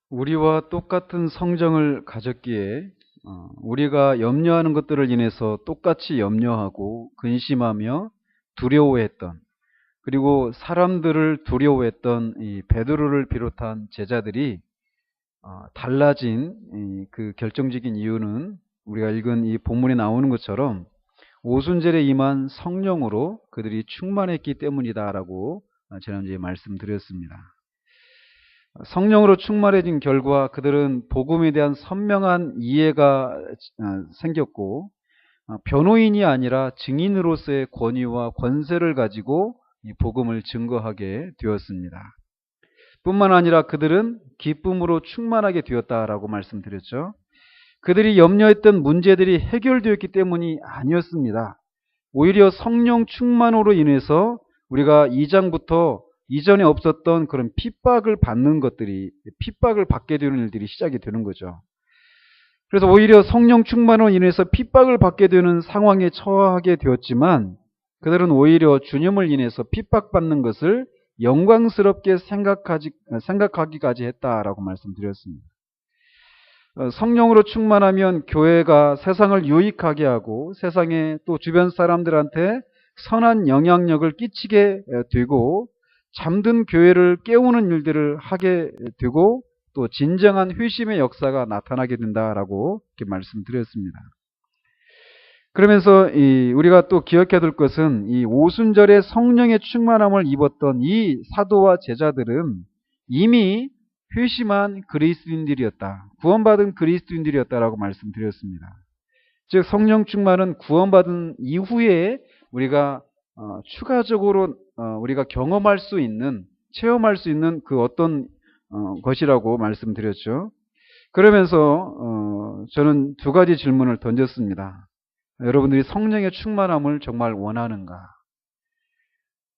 우리와 똑같은 성정을 가졌기에 우리가 염려하는 것들을 인해서 똑같이 염려하고 근심하며 두려워했던, 그리고 사람들을 두려워했던 이 베드로를 비롯한 제자들이 달라진 그 결정적인 이유는 우리가 읽은 이 본문에 나오는 것처럼 오순절에 임한 성령으로 그들이 충만했기 때문이다라고 지난주에 말씀드렸습니다. 성령으로 충만해진 결과 그들은 복음에 대한 선명한 이해가 생겼고, 변호인이 아니라 증인으로서의 권위와 권세를 가지고 이 복음을 증거하게 되었습니다. 뿐만 아니라 그들은 기쁨으로 충만하게 되었다라고 말씀드렸죠. 그들이 염려했던 문제들이 해결되었기 때문이 아니었습니다. 오히려 성령 충만으로 인해서 우리가 2장부터 이전에 없었던 그런 핍박을 받게 되는 일들이 시작이 되는 거죠. 그래서 오히려 성령 충만으로 인해서 핍박을 받게 되는 상황에 처하게 되었지만, 그들은 오히려 주님을 인해서 핍박받는 것을 영광스럽게 생각하기까지 했다라고 말씀드렸습니다. 성령으로 충만하면 교회가 세상을 유익하게 하고 세상에 또 주변 사람들한테 선한 영향력을 끼치게 되고, 잠든 교회를 깨우는 일들을 하게 되고, 또 진정한 회심의 역사가 나타나게 된다라고 이렇게 말씀드렸습니다. 그러면서 우리가 또 기억해야 될 것은 이 오순절에 성령의 충만함을 입었던 이 사도와 제자들은 이미 회심한 그리스도인들이었다, 구원받은 그리스도인들이었다라고 말씀드렸습니다. 즉 성령 충만은 구원받은 이후에 우리가 추가적으로 우리가 경험할 수 있는, 체험할 수 있는 그 어떤 것이라고 말씀드렸죠. 그러면서 저는 두 가지 질문을 던졌습니다. 여러분들이 성령의 충만함을 정말 원하는가?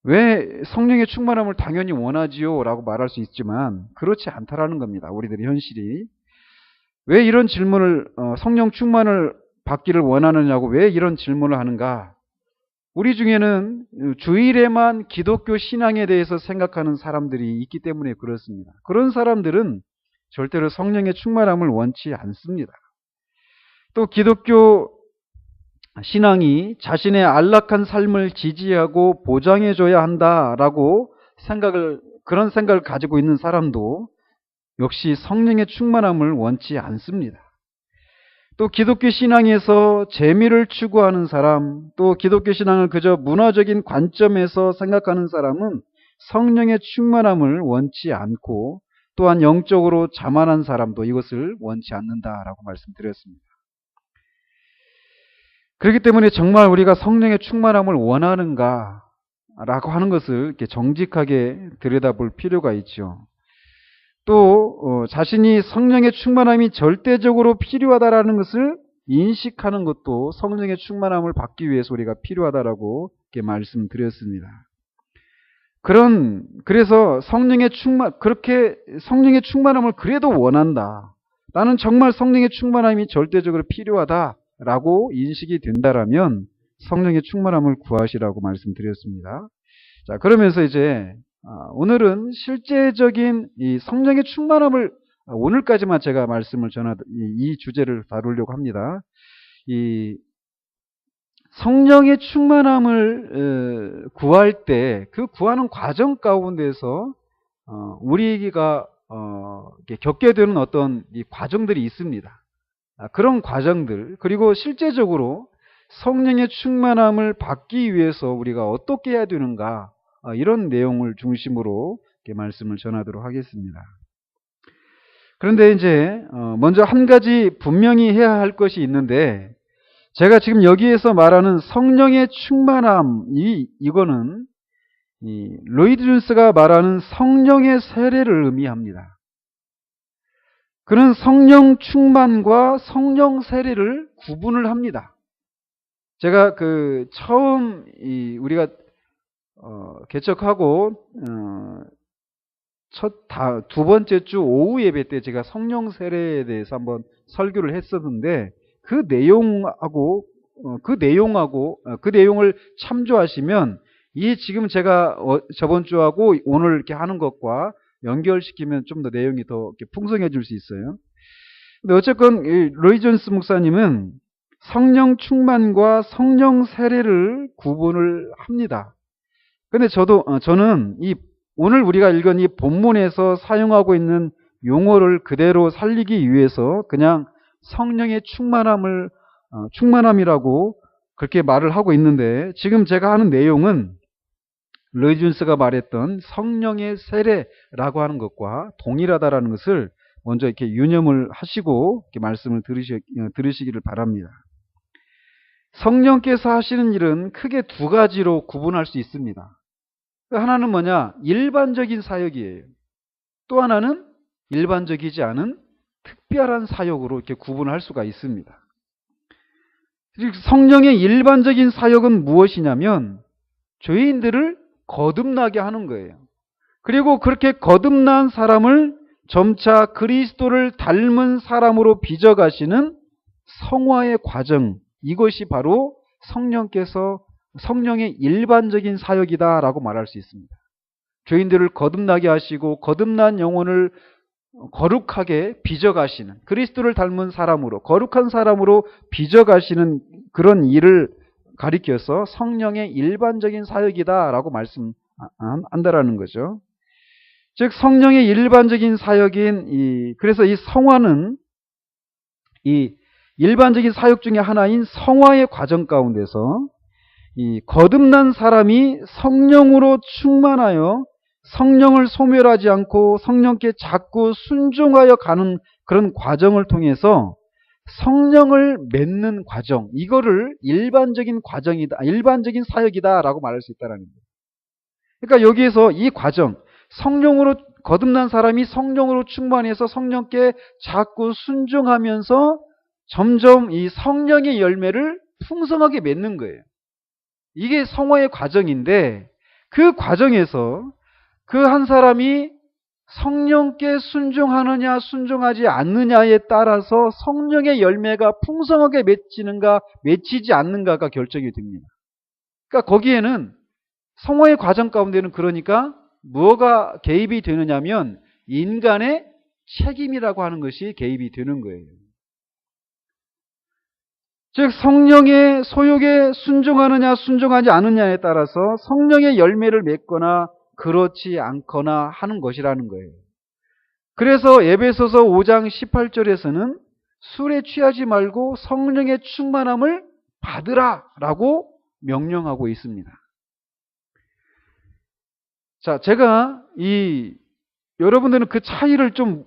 왜 성령의 충만함을 당연히 원하지요? 라고 말할 수 있지만 그렇지 않다라는 겁니다. 우리들의 현실이. 왜 이런 질문을, 성령 충만을 받기를 원하느냐고 왜 이런 질문을 하는가? 우리 중에는 주일에만 기독교 신앙에 대해서 생각하는 사람들이 있기 때문에 그렇습니다. 그런 사람들은 절대로 성령의 충만함을 원치 않습니다. 또 기독교 신앙이 자신의 안락한 삶을 지지하고 보장해줘야 한다라고 그런 생각을 가지고 있는 사람도 역시 성령의 충만함을 원치 않습니다. 또 기독교 신앙에서 재미를 추구하는 사람, 또 기독교 신앙을 그저 문화적인 관점에서 생각하는 사람은 성령의 충만함을 원치 않고, 또한 영적으로 자만한 사람도 이것을 원치 않는다라고 말씀드렸습니다. 그렇기 때문에 정말 우리가 성령의 충만함을 원하는가 라고 하는 것을 이렇게 정직하게 들여다볼 필요가 있죠. 또 자신이 성령의 충만함이 절대적으로 필요하다라는 것을 인식하는 것도 성령의 충만함을 받기 위해서 우리가 필요하다라고 이렇게 말씀드렸습니다. 그래서 그렇게 성령의 충만함을 그래도 원한다, 나는 정말 성령의 충만함이 절대적으로 필요하다라고 인식이 된다라면 성령의 충만함을 구하시라고 말씀드렸습니다. 자, 그러면서 이제 오늘은 실제적인 이 성령의 충만함을, 오늘까지만 제가 말씀을 이 주제를 다루려고 합니다. 이 성령의 충만함을 구할 때 그 구하는 과정 가운데서 우리가 겪게 되는 어떤 이 과정들이 있습니다. 그런 과정들, 그리고 실제적으로 성령의 충만함을 받기 위해서 우리가 어떻게 해야 되는가, 이런 내용을 중심으로 이렇게 말씀을 전하도록 하겠습니다. 그런데 이제 먼저 한 가지 분명히 해야 할 것이 있는데, 제가 지금 여기에서 말하는 성령의 충만함, 이거는 로이드 존스가 말하는 성령의 세례를 의미합니다. 그는 성령 충만과 성령 세례를 구분을 합니다. 제가 처음 우리가 개척하고 두 번째 주 오후 예배 때 제가 성령 세례에 대해서 한번 설교를 했었는데, 그 내용을 참조하시면 지금 제가 저번 주하고 오늘 이렇게 하는 것과 연결시키면 좀 더 내용이 더 이렇게 풍성해질 수 있어요. 근데 어쨌건 이 로이 존스 목사님은 성령 충만과 성령 세례를 구분을 합니다. 근데 저는 오늘 우리가 읽은 이 본문에서 사용하고 있는 용어를 그대로 살리기 위해서 그냥 성령의 충만함이라고 그렇게 말을 하고 있는데, 지금 제가 하는 내용은 로이 존스가 말했던 성령의 세례라고 하는 것과 동일하다라는 것을 먼저 이렇게 유념을 하시고 이렇게 말씀을 들으시기를 바랍니다. 성령께서 하시는 일은 크게 두 가지로 구분할 수 있습니다. 하나는 뭐냐? 일반적인 사역이에요. 또 하나는 일반적이지 않은 특별한 사역으로 이렇게 구분할 수가 있습니다. 성령의 일반적인 사역은 무엇이냐면 죄인들을 거듭나게 하는 거예요. 그리고 그렇게 거듭난 사람을 점차 그리스도를 닮은 사람으로 빚어가시는 성화의 과정, 이것이 바로 성령의 일반적인 사역이다라고 말할 수 있습니다. 죄인들을 거듭나게 하시고 거듭난 영혼을 거룩하게 빚어가시는, 그리스도를 닮은 사람으로, 거룩한 사람으로 빚어가시는 그런 일을 가리켜서 성령의 일반적인 사역이다라고 말씀한다라는 거죠. 즉 성령의 일반적인 사역인 그래서 이 성화는 이 일반적인 사역 중에 하나인 성화의 과정 가운데서 이 거듭난 사람이 성령으로 충만하여 성령을 소멸하지 않고 성령께 자꾸 순종하여 가는 그런 과정을 통해서 성령을 맺는 과정, 이거를 일반적인 사역이다라고 말할 수 있다는 거예요. 그러니까 여기에서 이 과정, 거듭난 사람이 성령으로 충만해서 성령께 자꾸 순종하면서 점점 이 성령의 열매를 풍성하게 맺는 거예요. 이게 성화의 과정인데, 그 과정에서 그 한 사람이 성령께 순종하느냐 순종하지 않느냐에 따라서 성령의 열매가 풍성하게 맺히는가 맺히지 않는가가 결정이 됩니다. 그러니까 거기에는 성화의 과정 가운데는 그러니까 뭐가 개입이 되느냐면 인간의 책임이라고 하는 것이 개입이 되는 거예요. 즉 성령의 소욕에 순종하느냐 순종하지 않느냐에 따라서 성령의 열매를 맺거나 그렇지 않거나 하는 것이라는 거예요. 그래서 에베소서 5장 18절에서는 술에 취하지 말고 성령의 충만함을 받으라라고 명령하고 있습니다. 자, 제가 여러분들은 그 차이를 좀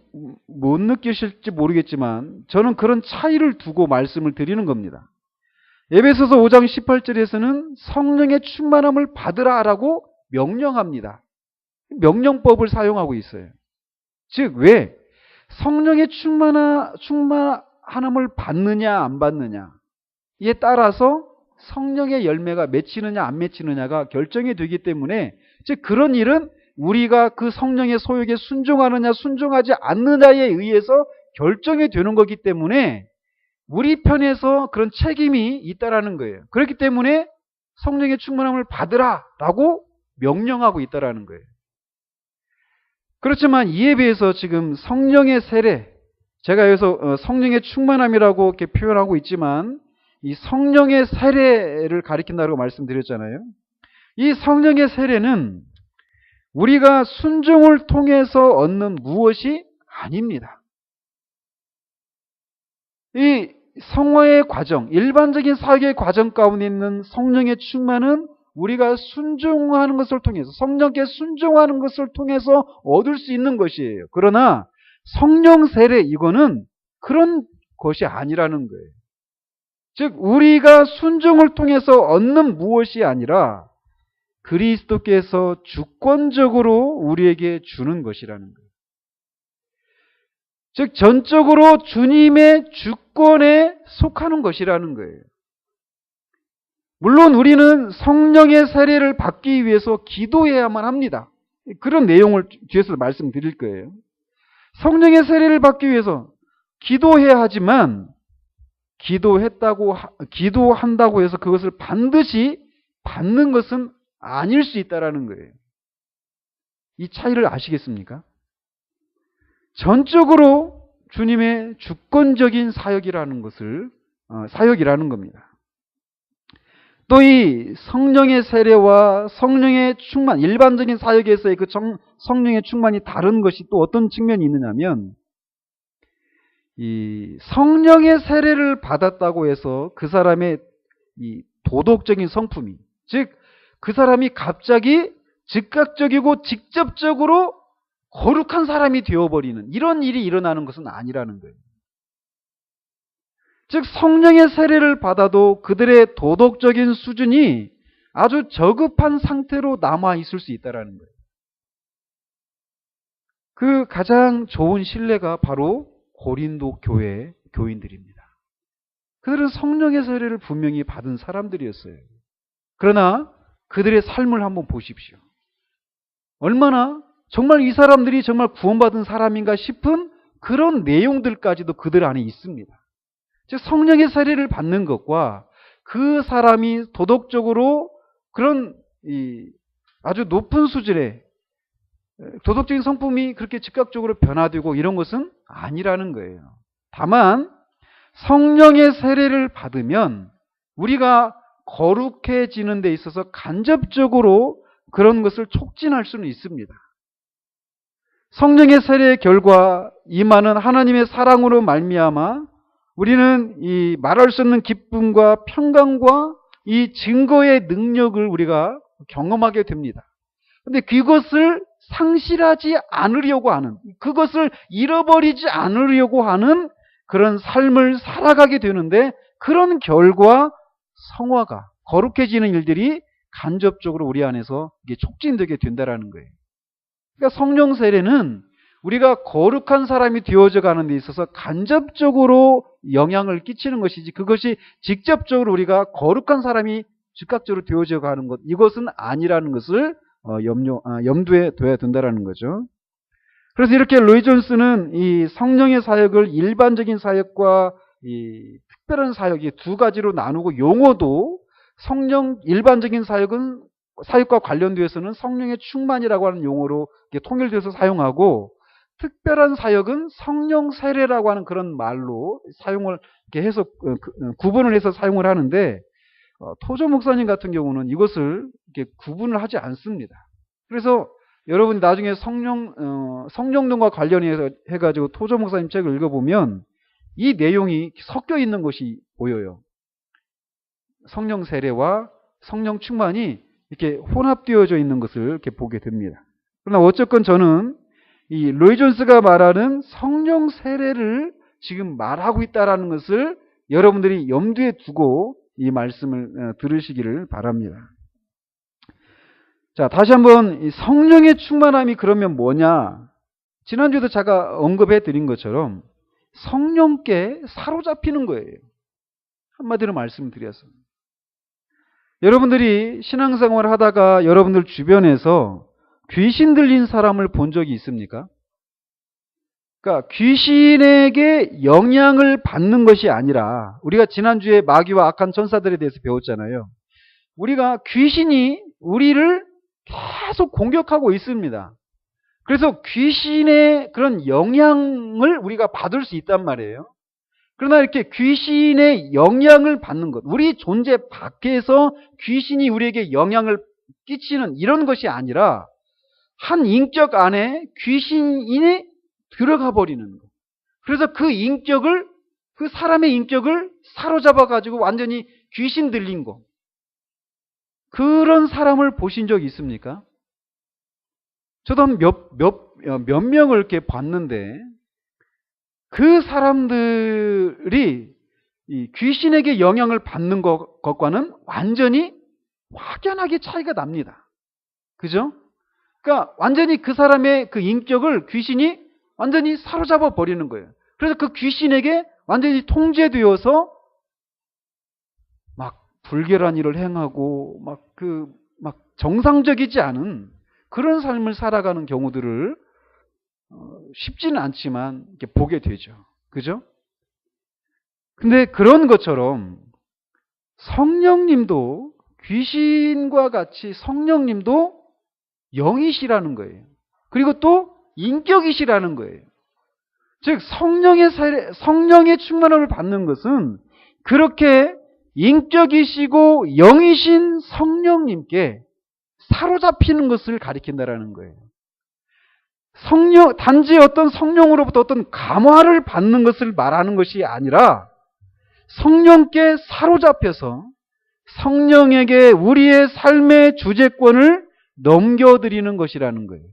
못 느끼실지 모르겠지만 저는 그런 차이를 두고 말씀을 드리는 겁니다. 에베소서 5장 18절에서는 성령의 충만함을 받으라라고 명령합니다. 명령법을 사용하고 있어요. 즉 왜? 성령의 충만함을 받느냐 안 받느냐에 따라서 성령의 열매가 맺히느냐 안 맺히느냐가 결정이 되기 때문에, 즉 그런 일은 우리가 그 성령의 소욕에 순종하느냐 순종하지 않느냐에 의해서 결정이 되는 거기 때문에 우리 편에서 그런 책임이 있다라는 거예요. 그렇기 때문에 성령의 충만함을 받으라라고 명령하고 있다라는 거예요. 그렇지만 이에 비해서 지금 성령의 세례, 제가 여기서 성령의 충만함이라고 이렇게 표현하고 있지만 이 성령의 세례를 가리킨다고 말씀드렸잖아요. 이 성령의 세례는 우리가 순종을 통해서 얻는 무엇이 아닙니다. 이 성화의 과정, 일반적인 사역의 과정 가운데 있는 성령의 충만은 우리가 순종하는 것을 통해서, 성령께 순종하는 것을 통해서 얻을 수 있는 것이에요. 그러나 성령 세례, 이거는 그런 것이 아니라는 거예요. 즉 우리가 순종을 통해서 얻는 무엇이 아니라 그리스도께서 주권적으로 우리에게 주는 것이라는 거예요. 즉 전적으로 주님의 주권에 속하는 것이라는 거예요. 물론 우리는 성령의 세례를 받기 위해서 기도해야만 합니다. 그런 내용을 뒤에서 말씀드릴 거예요. 성령의 세례를 받기 위해서 기도해야 하지만 기도한다고 해서 그것을 반드시 받는 것은 아닐 수 있다라는 거예요. 이 차이를 아시겠습니까? 전적으로 주님의 주권적인 사역이라는 겁니다. 또 이 성령의 세례와 성령의 충만, 일반적인 사역에서의 그 성령의 충만이 다른 것이 또 어떤 측면이 있느냐면, 이 성령의 세례를 받았다고 해서 그 사람의 이 도덕적인 성품이, 즉 그 사람이 갑자기 즉각적이고 직접적으로 거룩한 사람이 되어버리는 이런 일이 일어나는 것은 아니라는 거예요. 즉 성령의 세례를 받아도 그들의 도덕적인 수준이 아주 저급한 상태로 남아 있을 수 있다는 거예요. 그 가장 좋은 신뢰가 바로 고린도 교회 교인들입니다. 그들은 성령의 세례를 분명히 받은 사람들이었어요. 그러나 그들의 삶을 한번 보십시오. 얼마나 정말 이 사람들이 정말 구원받은 사람인가 싶은 그런 내용들까지도 그들 안에 있습니다. 즉 성령의 세례를 받는 것과 그 사람이 도덕적으로 그런 아주 높은 수준의 도덕적인 성품이 그렇게 즉각적으로 변화되고 이런 것은 아니라는 거예요. 다만 성령의 세례를 받으면 우리가 거룩해지는 데 있어서 간접적으로 그런 것을 촉진할 수는 있습니다. 성령의 세례의 결과 임하는 하나님의 사랑으로 말미암아 우리는 이 말할 수 없는 기쁨과 평강과 이 증거의 능력을 우리가 경험하게 됩니다. 그런데 그것을 상실하지 않으려고 하는, 그것을 잃어버리지 않으려고 하는 그런 삶을 살아가게 되는데, 그런 결과 성화가, 거룩해지는 일들이 간접적으로 우리 안에서 이게 촉진되게 된다는 거예요. 그러니까 성령 세례는 우리가 거룩한 사람이 되어져 가는 데 있어서 간접적으로 영향을 끼치는 것이지, 그것이 직접적으로 우리가 거룩한 사람이 즉각적으로 되어져 가는 것, 이것은 아니라는 것을 염두에 둬야 된다는 거죠. 그래서 이렇게 로이 존스는 이 성령의 사역을 일반적인 사역과 이 특별한 사역, 이 두 가지로 나누고, 용어도 일반적인 사역과 관련되어서는 성령의 충만이라고 하는 용어로 통일돼서 사용하고, 특별한 사역은 성령 세례라고 하는 그런 말로 사용을 이렇게 해서 구분을 해서 사용을 하는데, 토조 목사님 같은 경우는 이것을 이렇게 구분을 하지 않습니다. 그래서 여러분 나중에 성령론과 관련해서 해가지고 토조 목사님 책을 읽어보면 이 내용이 섞여 있는 것이 보여요. 성령 세례와 성령 충만이 이렇게 혼합되어져 있는 것을 이렇게 보게 됩니다. 그러나 어쨌건 저는 이 로이 존스가 말하는 성령 세례를 지금 말하고 있다는 것을 여러분들이 염두에 두고 이 말씀을 들으시기를 바랍니다. 자, 다시 한번 이 성령의 충만함이 그러면 뭐냐? 지난주에도 제가 언급해 드린 것처럼 성령께 사로잡히는 거예요. 한마디로 말씀드려서. 여러분들이 신앙생활을 하다가 여러분들 주변에서 귀신 들린 사람을 본 적이 있습니까? 그러니까 귀신에게 영향을 받는 것이 아니라, 우리가 지난주에 마귀와 악한 천사들에 대해서 배웠잖아요. 우리가 귀신이 우리를 계속 공격하고 있습니다. 그래서 귀신의 그런 영향을 우리가 받을 수 있단 말이에요. 그러나 이렇게 귀신의 영향을 받는 것, 우리 존재 밖에서 귀신이 우리에게 영향을 끼치는 이런 것이 아니라 한 인격 안에 귀신이 들어가 버리는 것. 그래서 그 사람의 인격을 사로잡아 가지고 완전히 귀신 들린 거. 그런 사람을 보신 적 있습니까? 저도 한 몇 명을 이렇게 봤는데, 그 사람들이 이 귀신에게 영향을 받는 것과는 완전히 확연하게 차이가 납니다. 그죠? 그러니까 완전히 그 사람의 그 인격을 귀신이 완전히 사로잡아 버리는 거예요. 그래서 그 귀신에게 완전히 통제되어서 막 불결한 일을 행하고 막 정상적이지 않은 그런 삶을 살아가는 경우들을 쉽지는 않지만 이렇게 보게 되죠. 그죠? 근데 그런 것처럼 성령님도, 귀신과 같이 성령님도 영이시라는 거예요. 그리고 또 인격이시라는 거예요. 즉 성령의 충만함을 받는 것은 그렇게 인격이시고 영이신 성령님께 사로잡히는 것을 가리킨다라는 거예요. 단지 어떤 성령으로부터 어떤 감화를 받는 것을 말하는 것이 아니라 성령께 사로잡혀서 성령에게 우리의 삶의 주재권을 넘겨드리는 것이라는 거예요.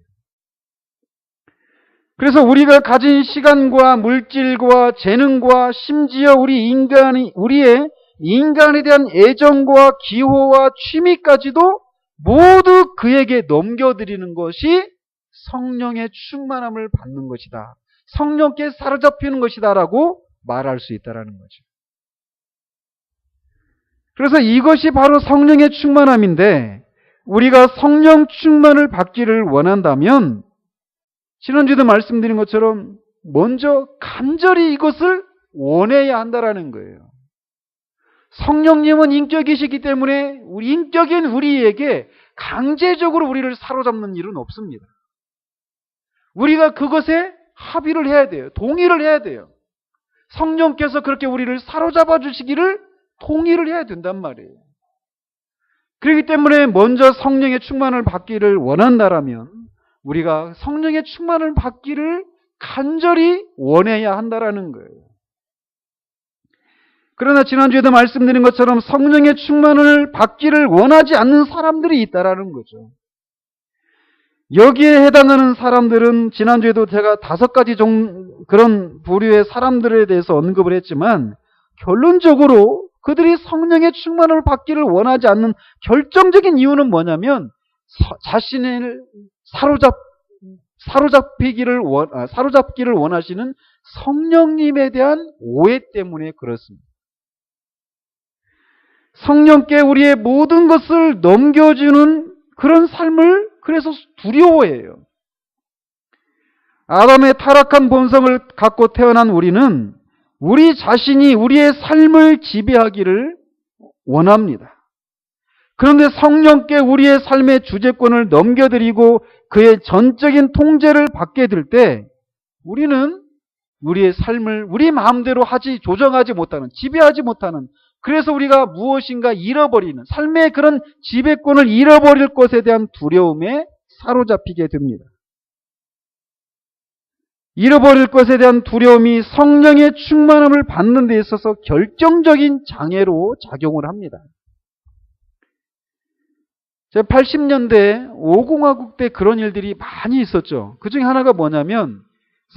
그래서 우리가 가진 시간과 물질과 재능과 심지어 우리의 인간에 대한 애정과 기호와 취미까지도 모두 그에게 넘겨드리는 것이 성령의 충만함을 받는 것이다. 성령께 사로잡히는 것이다라고 말할 수 있다라는 거죠. 그래서 이것이 바로 성령의 충만함인데 우리가 성령 충만을 받기를 원한다면 지난주에도 말씀드린 것처럼 먼저 간절히 이것을 원해야 한다라는 거예요. 성령님은 인격이시기 때문에 인격인 우리에게 강제적으로 우리를 사로잡는 일은 없습니다. 우리가 그것에 합의를 해야 돼요. 동의를 해야 돼요. 성령께서 그렇게 우리를 사로잡아 주시기를 동의를 해야 된단 말이에요. 그렇기 때문에 먼저 성령의 충만을 받기를 원한다라면 우리가 성령의 충만을 받기를 간절히 원해야 한다라는 거예요. 그러나 지난주에도 말씀드린 것처럼 성령의 충만을 받기를 원하지 않는 사람들이 있다라는 거죠. 여기에 해당하는 사람들은 지난주에도 제가 5가지 그런 부류의 사람들에 대해서 언급을 했지만 결론적으로 그들이 성령의 충만을 받기를 원하지 않는 결정적인 이유는 뭐냐면 자신을 사로잡기를 원하시는 성령님에 대한 오해 때문에 그렇습니다. 성령께 우리의 모든 것을 넘겨주는 그런 삶을 그래서 두려워해요. 아담의 타락한 본성을 갖고 태어난 우리는 우리 자신이 우리의 삶을 지배하기를 원합니다. 그런데 성령께 우리의 삶의 주재권을 넘겨드리고 그의 전적인 통제를 받게 될 때 우리는 우리의 삶을 우리 마음대로 조정하지 못하는, 지배하지 못하는, 그래서 우리가 무엇인가 잃어버리는, 삶의 그런 지배권을 잃어버릴 것에 대한 두려움에 사로잡히게 됩니다. 잃어버릴 것에 대한 두려움이 성령의 충만함을 받는 데 있어서 결정적인 장애로 작용을 합니다. 제가 80년대 5공화국 때 그런 일들이 많이 있었죠. 그 중에 하나가 뭐냐면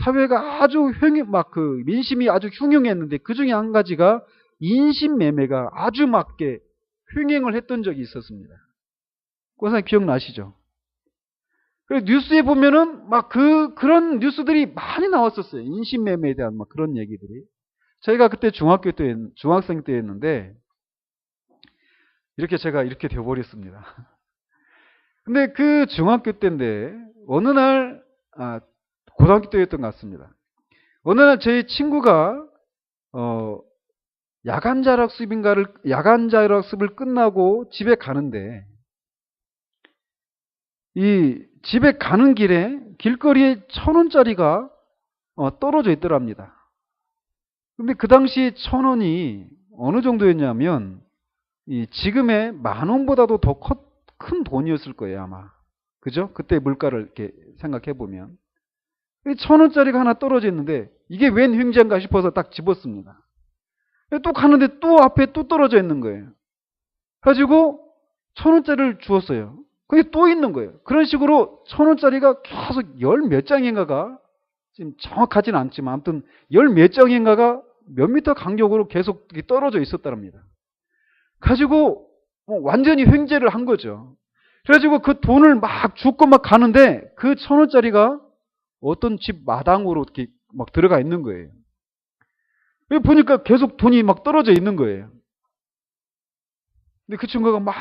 사회가 아주 민심이 아주 흉흉했는데 그 중에 한 가지가 인신매매가 아주 맞게 횡행을 했던 적이 있었습니다. 그거 기억나시죠? 그리고 뉴스에 보면은 그런 뉴스들이 많이 나왔었어요. 인신매매에 대한 그런 얘기들이. 저희가 그때 중학생 때였는데 제가 이렇게 되어버렸습니다. 근데 그 중학교 때인데 어느 날 고등학교 때였던 것 같습니다. 어느 날 저희 친구가 야간 자율학습을 끝나고 집에 가는데 이 집에 가는 길에 길거리에 1,000원짜리가 떨어져 있더랍니다. 근데 그 당시에 1,000원이 어느 정도였냐면 지금의 10,000원보다도 더 큰 돈이었을 거예요, 아마. 그죠? 그때 물가를 이렇게 생각해 보면 1,000원짜리가 하나 떨어져 있는데 이게 웬 횡재인가 싶어서 딱 집었습니다. 또 가는데 또 앞에 또 떨어져 있는 거예요. 그래가지고 1,000원짜리를 주었어요. 거기 또 있는 거예요. 그런 식으로 1,000원짜리가 계속 열 몇 장인가가, 지금 정확하지는 않지만 아무튼 열 몇 장인가가 몇 미터 간격으로 계속 떨어져 있었답니다. 가지고 완전히 횡재를 한 거죠. 그래가지고 그 돈을 막 줍고 막 가는데 그 1,000원짜리가 어떤 집 마당으로 이렇게 막 들어가 있는 거예요. 보니까 계속 돈이 막 떨어져 있는 거예요. 근데 그 친구가 막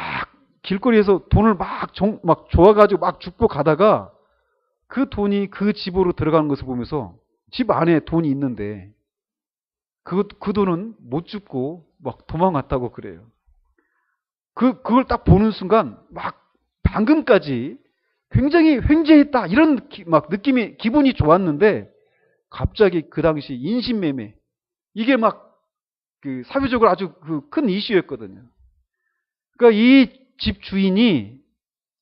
길거리에서 돈을 막 줘가지고 막 줍고 가다가 그 돈이 그 집으로 들어가는 것을 보면서 집 안에 돈이 있는데 그 돈은 못 줍고 막 도망갔다고 그래요. 그걸 딱 보는 순간 방금까지 굉장히 횡재했다 이런 기분이 좋았는데 갑자기 그 당시 인신매매, 이게 막 그 사회적으로 아주 그 큰 이슈였거든요. 그러니까 이 집 주인이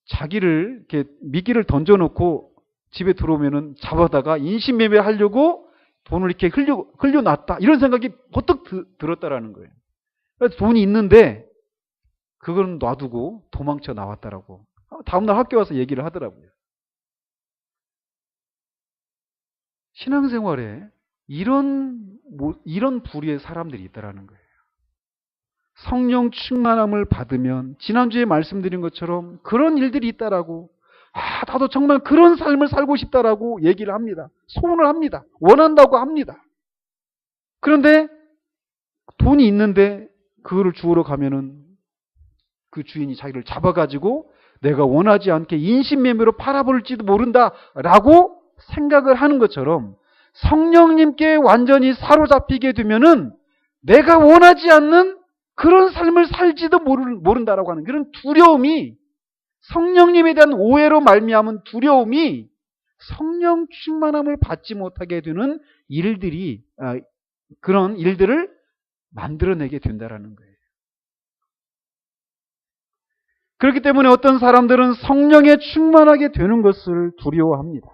자기를 이렇게 미끼를 던져놓고 집에 들어오면은 잡아다가 인신매매를 하려고 돈을 이렇게 흘려놨다, 이런 생각이 버뜩 들었다라는 거예요. 그래서 돈이 있는데 그건 놔두고 도망쳐 나왔다라고 다음날 학교 와서 얘기를 하더라고요. 신앙생활에 이런 부류의 사람들이 있다라는 거예요. 성령 충만함을 받으면 지난주에 말씀드린 것처럼 그런 일들이 있다라고, 나도 정말 그런 삶을 살고 싶다라고 얘기를 합니다. 소원을 합니다. 원한다고 합니다. 그런데 돈이 있는데 그거를 주우러 가면은 그 주인이 자기를 잡아가지고 내가 원하지 않게 인신매매로 팔아버릴지도 모른다라고 생각을 하는 것처럼, 성령님께 완전히 사로잡히게 되면은 내가 원하지 않는 그런 삶을 살지도 모른다라고 하는 그런 두려움이, 성령님에 대한 오해로 말미암은 두려움이 성령 충만함을 받지 못하게 되는 일들이, 그런 일들을 만들어내게 된다라는 거예요. 그렇기 때문에 어떤 사람들은 성령에 충만하게 되는 것을 두려워합니다.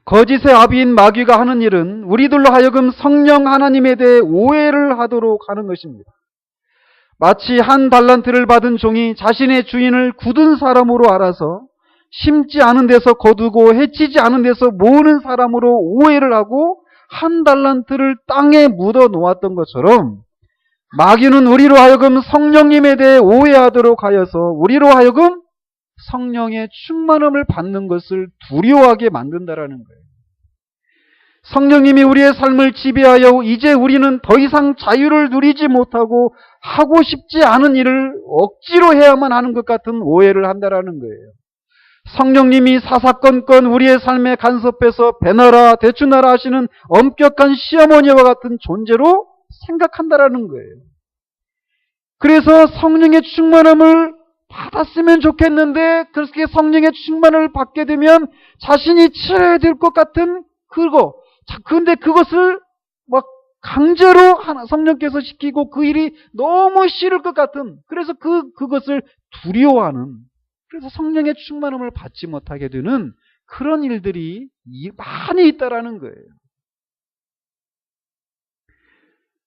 거짓의 아비인 마귀가 하는 일은 우리들로 하여금 성령 하나님에 대해 오해를 하도록 하는 것입니다. 마치 한 달란트를 받은 종이 자신의 주인을 굳은 사람으로 알아서 심지 않은 데서 거두고 해치지 않은 데서 모으는 사람으로 오해를 하고 한 달란트를 땅에 묻어 놓았던 것처럼, 마귀는 우리로 하여금 성령님에 대해 오해하도록 하여서 우리로 하여금 성령의 충만함을 받는 것을 두려워하게 만든다라는 거예요. 성령님이 우리의 삶을 지배하여 이제 우리는 더 이상 자유를 누리지 못하고 하고 싶지 않은 일을 억지로 해야만 하는 것 같은 오해를 한다라는 거예요. 성령님이 사사건건 우리의 삶에 간섭해서 배나라 대추나라 하시는 엄격한 시어머니와 같은 존재로 생각한다라는 거예요. 그래서 성령의 충만함을 받았으면 좋겠는데, 그렇게 성령의 충만을 받게 되면 자신이 치러야 될 것 같은 그거, 그런데 그것을 막 강제로 성령께서 시키고 그 일이 너무 싫을 것 같은, 그래서 그것을 두려워하는, 그래서 성령의 충만함을 받지 못하게 되는 그런 일들이 많이 있다라는 거예요.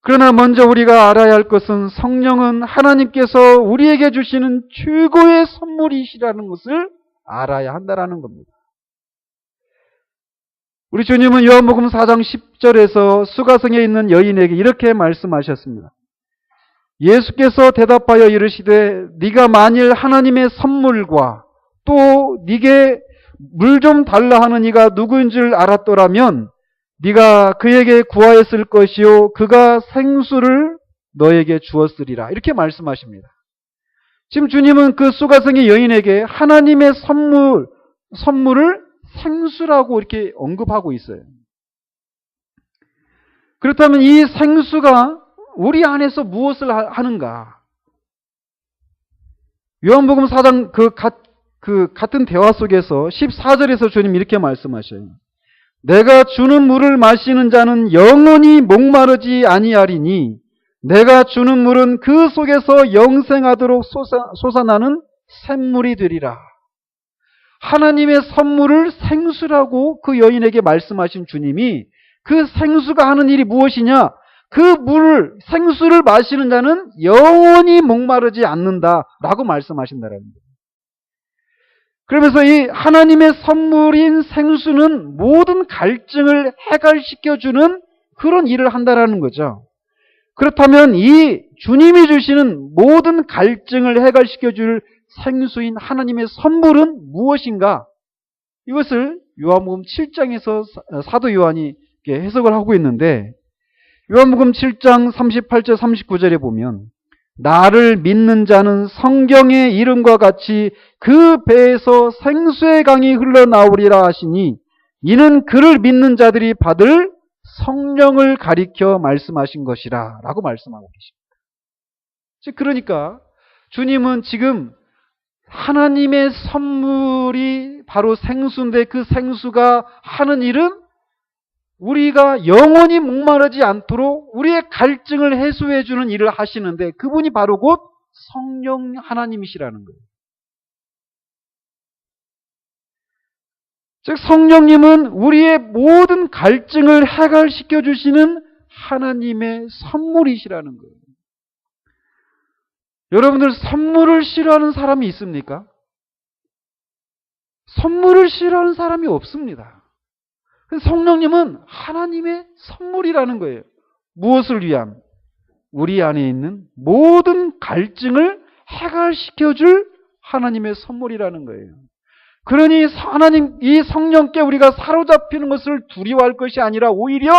그러나 먼저 우리가 알아야 할 것은 성령은 하나님께서 우리에게 주시는 최고의 선물이시라는 것을 알아야 한다라는 겁니다. 우리 주님은 요한복음 4장 10절에서 수가성에 있는 여인에게 이렇게 말씀하셨습니다. 예수께서 대답하여 이르시되 네가 만일 하나님의 선물과 또 네게 물 좀 달라 하는 이가 누구인 줄 알았더라면 네가 그에게 구하였을 것이요 그가 생수를 너에게 주었으리라. 이렇게 말씀하십니다. 지금 주님은 그 수가성의 여인에게 하나님의 선물을 생수라고 이렇게 언급하고 있어요. 그렇다면 이 생수가 우리 안에서 무엇을 하는가? 요한복음 4장 그 같은 대화 속에서 14절에서 주님 이렇게 말씀하셔요. 내가 주는 물을 마시는 자는 영원히 목마르지 아니하리니 내가 주는 물은 그 속에서 영생하도록 솟아나는 샘물이 되리라. 하나님의 선물을 생수라고 그 여인에게 말씀하신 주님이, 그 생수가 하는 일이 무엇이냐? 그 물을, 생수를 마시는 자는 영원히 목마르지 않는다라고 말씀하신다는 거예요. 그러면서 이 하나님의 선물인 생수는 모든 갈증을 해결시켜주는 그런 일을 한다라는 거죠. 그렇다면 이 주님이 주시는 모든 갈증을 해결시켜줄 생수인 하나님의 선물은 무엇인가? 이것을 요한복음 7장에서 사도 요한이 해석을 하고 있는데, 요한복음 7장 38절 39절에 보면 나를 믿는 자는 성경의 이름과 같이 그 배에서 생수의 강이 흘러나오리라 하시니 이는 그를 믿는 자들이 받을 성령을 가리켜 말씀하신 것이라 라고 말씀하고 계십니다. 그러니까 주님은 지금 하나님의 선물이 바로 생수인데 그 생수가 하는 일은 우리가 영원히 목마르지 않도록 우리의 갈증을 해소해 주는 일을 하시는데 그분이 바로 곧 성령 하나님이시라는 거예요. 즉 성령님은 우리의 모든 갈증을 해결시켜 주시는 하나님의 선물이시라는 거예요. 여러분들 선물을 싫어하는 사람이 있습니까? 선물을 싫어하는 사람이 없습니다. 성령님은 하나님의 선물이라는 거예요. 무엇을 위함? 우리 안에 있는 모든 갈증을 해결시켜 줄 하나님의 선물이라는 거예요. 그러니 하나님, 이 성령께 우리가 사로잡히는 것을 두려워할 것이 아니라 오히려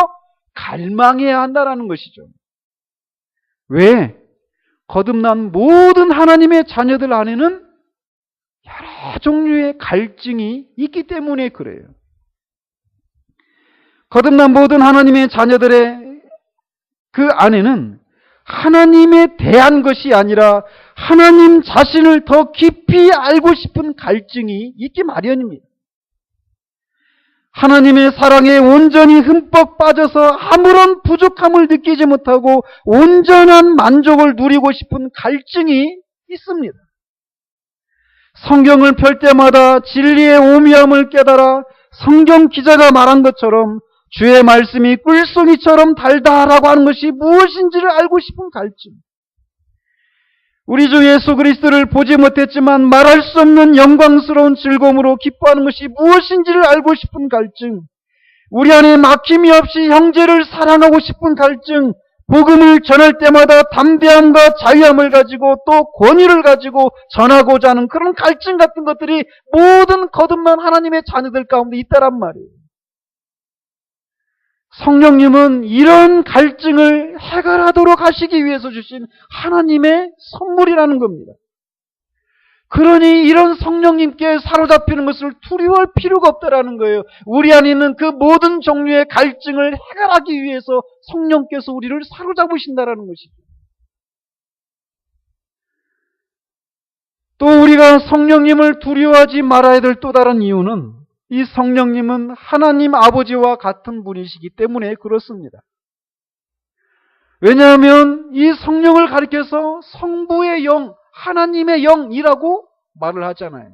갈망해야 한다는 것이죠. 왜? 거듭난 모든 하나님의 자녀들 안에는 여러 종류의 갈증이 있기 때문에 그래요. 거듭난 모든 하나님의 자녀들의 그 안에는 하나님에 대한 것이 아니라 하나님 자신을 더 깊이 알고 싶은 갈증이 있기 마련입니다. 하나님의 사랑에 온전히 흠뻑 빠져서 아무런 부족함을 느끼지 못하고 온전한 만족을 누리고 싶은 갈증이 있습니다. 성경을 펼 때마다 진리의 오묘함을 깨달아 성경 기자가 말한 것처럼 주의 말씀이 꿀송이처럼 달다라고 하는 것이 무엇인지를 알고 싶은 갈증. 우리 주 예수 그리스도를 보지 못했지만 말할 수 없는 영광스러운 즐거움으로 기뻐하는 것이 무엇인지를 알고 싶은 갈증. 우리 안에 막힘이 없이 형제를 사랑하고 싶은 갈증. 복음을 전할 때마다 담대함과 자유함을 가지고 또 권위를 가지고 전하고자 하는 그런 갈증 같은 것들이 모든 거듭난 하나님의 자녀들 가운데 있다란 말이에요. 성령님은 이런 갈증을 해결하도록 하시기 위해서 주신 하나님의 선물이라는 겁니다. 그러니 이런 성령님께 사로잡히는 것을 두려워할 필요가 없다라는 거예요. 우리 안에 있는 그 모든 종류의 갈증을 해결하기 위해서 성령께서 우리를 사로잡으신다라는 것이죠. 또 우리가 성령님을 두려워하지 말아야 될 또 다른 이유는 이 성령님은 하나님 아버지와 같은 분이시기 때문에 그렇습니다. 왜냐하면 이 성령을 가리켜서 성부의 영, 하나님의 영이라고 말을 하잖아요.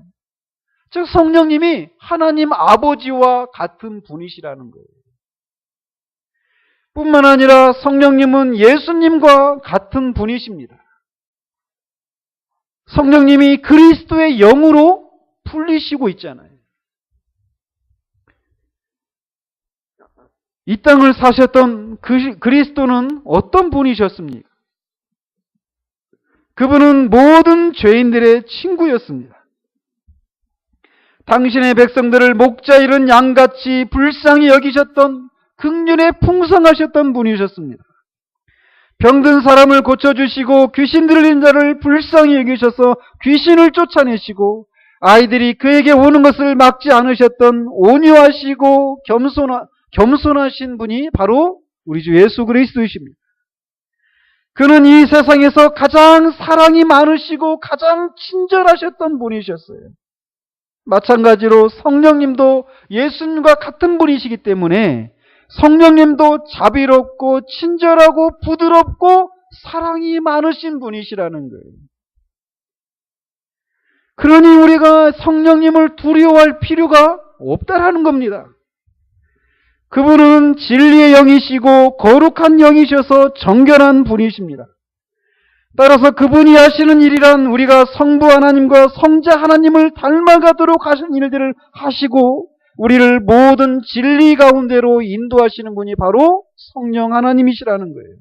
즉 성령님이 하나님 아버지와 같은 분이시라는 거예요. 뿐만 아니라 성령님은 예수님과 같은 분이십니다. 성령님이 그리스도의 영으로 풀리시고 있잖아요. 이 땅을 사셨던 그리스도는 어떤 분이셨습니까? 그분은 모든 죄인들의 친구였습니다. 당신의 백성들을 목자 잃은 양같이 불쌍히 여기셨던 긍휼에 풍성하셨던 분이셨습니다. 병든 사람을 고쳐주시고 귀신 들린 자를 불쌍히 여기셔서 귀신을 쫓아내시고 아이들이 그에게 오는 것을 막지 않으셨던 온유하시고 겸손하신 분이 바로 우리 주 예수 그리스도이십니다. 그는 이 세상에서 가장 사랑이 많으시고 가장 친절하셨던 분이셨어요. 마찬가지로 성령님도 예수님과 같은 분이시기 때문에 성령님도 자비롭고 친절하고 부드럽고 사랑이 많으신 분이시라는 거예요. 그러니 우리가 성령님을 두려워할 필요가 없다라는 겁니다. 그분은 진리의 영이시고 거룩한 영이셔서 정결한 분이십니다. 따라서 그분이 하시는 일이란 우리가 성부 하나님과 성자 하나님을 닮아가도록 하시는 일들을 하시고 우리를 모든 진리 가운데로 인도하시는 분이 바로 성령 하나님이시라는 거예요.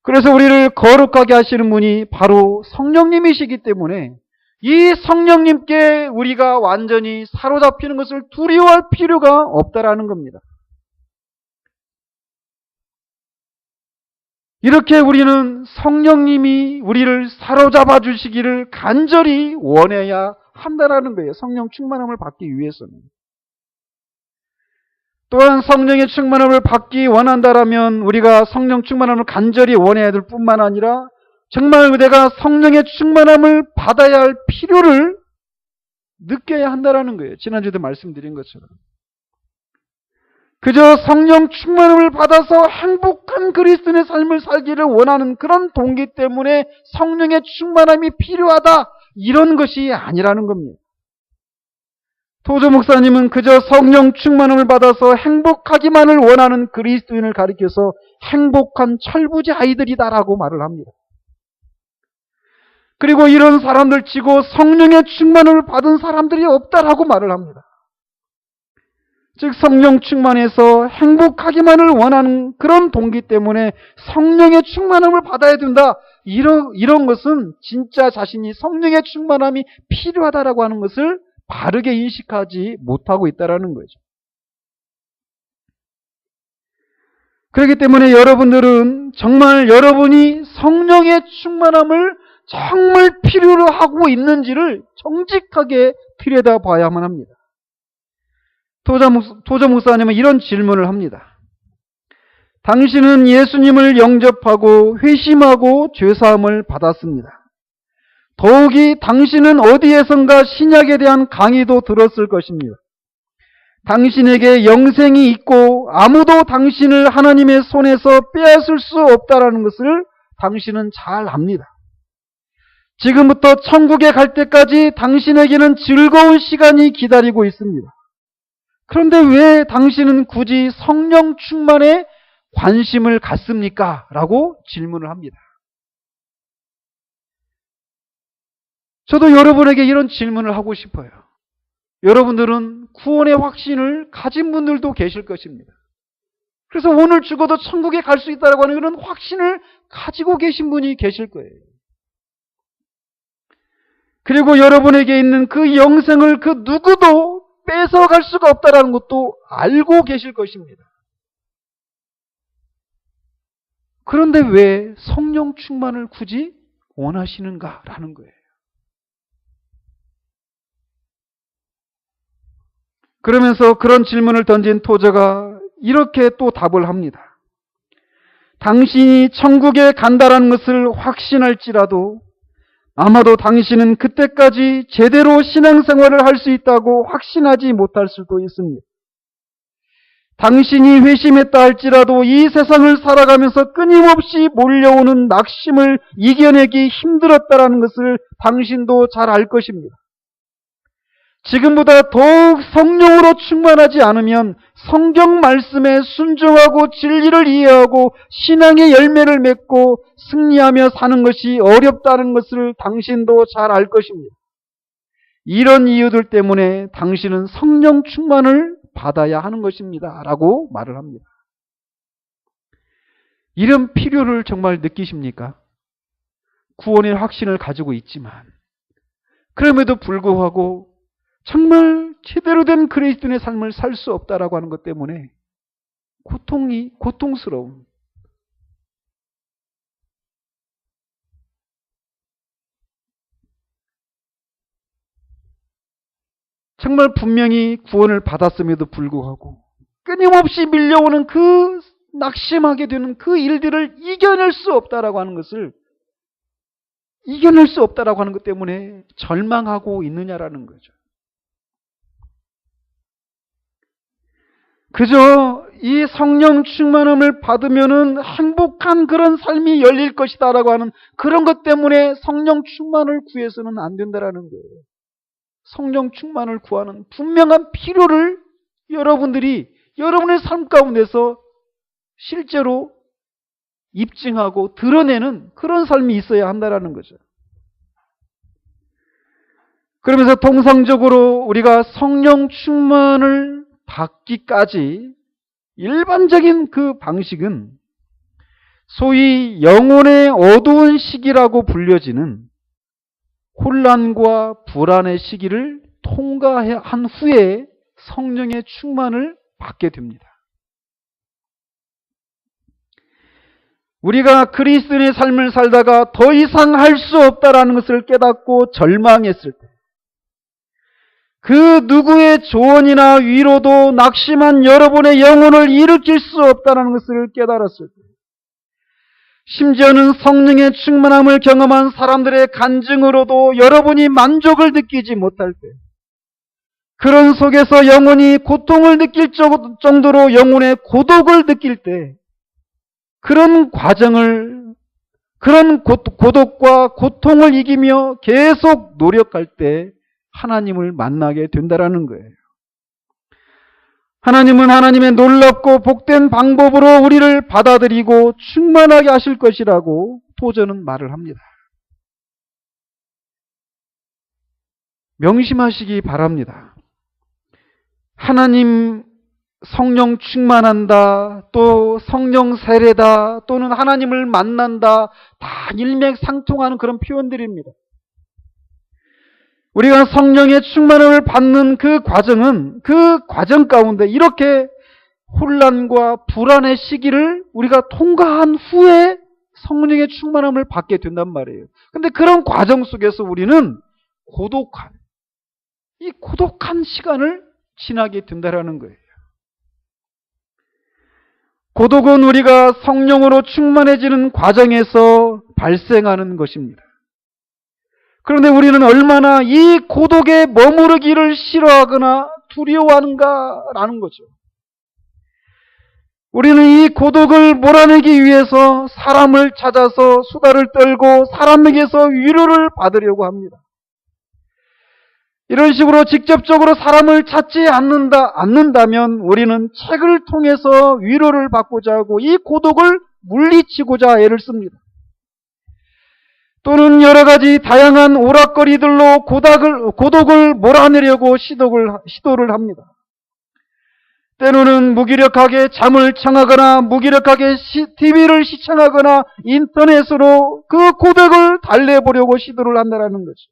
그래서 우리를 거룩하게 하시는 분이 바로 성령님이시기 때문에 이 성령님께 우리가 완전히 사로잡히는 것을 두려워할 필요가 없다라는 겁니다. 이렇게 우리는 성령님이 우리를 사로잡아 주시기를 간절히 원해야 한다라는 거예요. 성령 충만함을 받기 위해서는. 또한 성령의 충만함을 받기 원한다라면 우리가 성령 충만함을 간절히 원해야 될 뿐만 아니라 정말 내가 성령의 충만함을 받아야 할 필요를 느껴야 한다라는 거예요. 지난주에도 말씀드린 것처럼. 그저 성령 충만함을 받아서 행복한 그리스도인의 삶을 살기를 원하는 그런 동기 때문에 성령의 충만함이 필요하다, 이런 것이 아니라는 겁니다. 도저 목사님은 그저 성령 충만함을 받아서 행복하기만을 원하는 그리스도인을 가리켜서 행복한 철부지 아이들이다라고 말을 합니다. 그리고 이런 사람들 치고 성령의 충만함을 받은 사람들이 없다라고 말을 합니다. 즉 성령 충만해서 행복하기만을 원하는 그런 동기 때문에 성령의 충만함을 받아야 된다, 이런 것은 진짜 자신이 성령의 충만함이 필요하다라고 하는 것을 바르게 인식하지 못하고 있다는 거죠. 그렇기 때문에 여러분들은 정말 여러분이 성령의 충만함을 정말 필요로 하고 있는지를 정직하게 들여다봐야만 합니다. 도저 목사님은 이런 질문을 합니다. 당신은 예수님을 영접하고 회심하고 죄사함을 받았습니다. 더욱이 당신은 어디에선가 신약에 대한 강의도 들었을 것입니다. 당신에게 영생이 있고 아무도 당신을 하나님의 손에서 빼앗을 수 없다는 것을 당신은 잘 압니다. 지금부터 천국에 갈 때까지 당신에게는 즐거운 시간이 기다리고 있습니다. 그런데 왜 당신은 굳이 성령 충만에 관심을 갖습니까? 라고 질문을 합니다. 저도 여러분에게 이런 질문을 하고 싶어요. 여러분들은 구원의 확신을 가진 분들도 계실 것입니다. 그래서 오늘 죽어도 천국에 갈 수 있다고 하는 그런 확신을 가지고 계신 분이 계실 거예요. 그리고 여러분에게 있는 그 영생을 그 누구도 뺏어갈 수가 없다는 것도 알고 계실 것입니다. 그런데 왜 성령 충만을 굳이 원하시는가라는 거예요. 그러면서 그런 질문을 던진 토저가 이렇게 또 답을 합니다. 당신이 천국에 간다라는 것을 확신할지라도 아마도 당신은 그때까지 제대로 신앙생활을 할 수 있다고 확신하지 못할 수도 있습니다. 당신이 회심했다 할지라도 이 세상을 살아가면서 끊임없이 몰려오는 낙심을 이겨내기 힘들었다라는 것을 당신도 잘 알 것입니다. 지금보다 더욱 성령으로 충만하지 않으면 성경 말씀에 순종하고 진리를 이해하고 신앙의 열매를 맺고 승리하며 사는 것이 어렵다는 것을 당신도 잘 알 것입니다. 이런 이유들 때문에 당신은 성령 충만을 받아야 하는 것입니다. 라고 말을 합니다. 이런 필요를 정말 느끼십니까? 구원의 확신을 가지고 있지만 그럼에도 불구하고 정말 제대로 된 그리스도인의 삶을 살 수 없다라고 하는 것 때문에 고통스러운, 정말 분명히 구원을 받았음에도 불구하고 끊임없이 밀려오는 그 낙심하게 되는 그 일들을 이겨낼 수 없다라고 하는 것을, 이겨낼 수 없다라고 하는 것 때문에 절망하고 있느냐라는 거죠. 그저 이 성령 충만함을 받으면은 행복한 그런 삶이 열릴 것이다라고 하는 그런 것 때문에 성령 충만을 구해서는 안 된다라는 거예요. 성령 충만을 구하는 분명한 필요를 여러분들이 여러분의 삶 가운데서 실제로 입증하고 드러내는 그런 삶이 있어야 한다라는 거죠. 그러면서 통상적으로 우리가 성령 충만을 받기까지 일반적인 그 방식은 소위 영혼의 어두운 시기라고 불려지는 혼란과 불안의 시기를 통과한 후에 성령의 충만을 받게 됩니다. 우리가 그리스도인의 삶을 살다가 더 이상 할 수 없다라는 것을 깨닫고 절망했을 때, 그 누구의 조언이나 위로도 낙심한 여러분의 영혼을 일으킬 수 없다는 것을 깨달았을 때, 심지어는 성령의 충만함을 경험한 사람들의 간증으로도 여러분이 만족을 느끼지 못할 때, 그런 속에서 영혼이 고통을 느낄 정도로 영혼의 고독을 느낄 때, 그런 과정을, 그런 고독과 고통을 이기며 계속 노력할 때 하나님을 만나게 된다라는 거예요. 하나님은 하나님의 놀랍고 복된 방법으로 우리를 받아들이고 충만하게 하실 것이라고 토저는 말을 합니다. 명심하시기 바랍니다. 하나님 성령 충만한다, 또 성령 세례다, 또는 하나님을 만난다, 다 일맥상통하는 그런 표현들입니다. 우리가 성령의 충만함을 받는 그 과정은, 그 과정 가운데 이렇게 혼란과 불안의 시기를 우리가 통과한 후에 성령의 충만함을 받게 된단 말이에요. 근데 그런 과정 속에서 우리는 이 고독한 시간을 지나게 된다라는 거예요. 고독은 우리가 성령으로 충만해지는 과정에서 발생하는 것입니다. 그런데 우리는 얼마나 이 고독에 머무르기를 싫어하거나 두려워하는가라는 거죠. 우리는 이 고독을 몰아내기 위해서 사람을 찾아서 수다를 떨고 사람에게서 위로를 받으려고 합니다. 이런 식으로 직접적으로 사람을 찾지 않는다면 우리는 책을 통해서 위로를 받고자 하고 이 고독을 물리치고자 애를 씁니다. 또는 여러 가지 다양한 오락거리들로 고독을 몰아내려고 시도를 합니다. 때로는 무기력하게 잠을 청하거나 무기력하게 TV를 시청하거나 인터넷으로 그 고독을 달래보려고 시도를 한다는 거죠.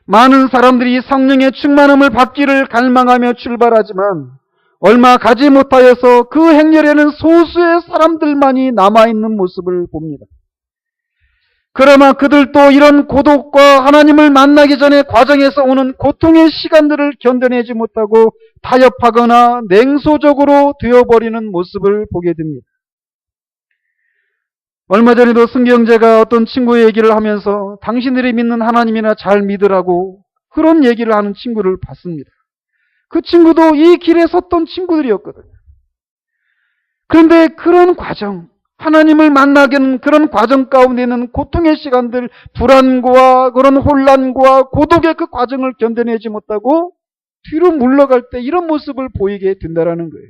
많은 사람들이 성령의 충만함을 받기를 갈망하며 출발하지만 얼마 가지 못하여서 그 행렬에는 소수의 사람들만이 남아있는 모습을 봅니다. 그러나 그들도 이런 고독과 하나님을 만나기 전에 과정에서 오는 고통의 시간들을 견뎌내지 못하고 타협하거나 냉소적으로 되어버리는 모습을 보게 됩니다. 얼마 전에도 승경제가 어떤 친구의 얘기를 하면서 당신들이 믿는 하나님이나 잘 믿으라고 그런 얘기를 하는 친구를 봤습니다. 그 친구도 이 길에 섰던 친구들이었거든요. 그런데 그런 과정, 하나님을 만나기는 그런 과정 가운데는 고통의 시간들, 불안과 그런 혼란과 고독의 그 과정을 견뎌내지 못하고 뒤로 물러갈 때 이런 모습을 보이게 된다는 거예요.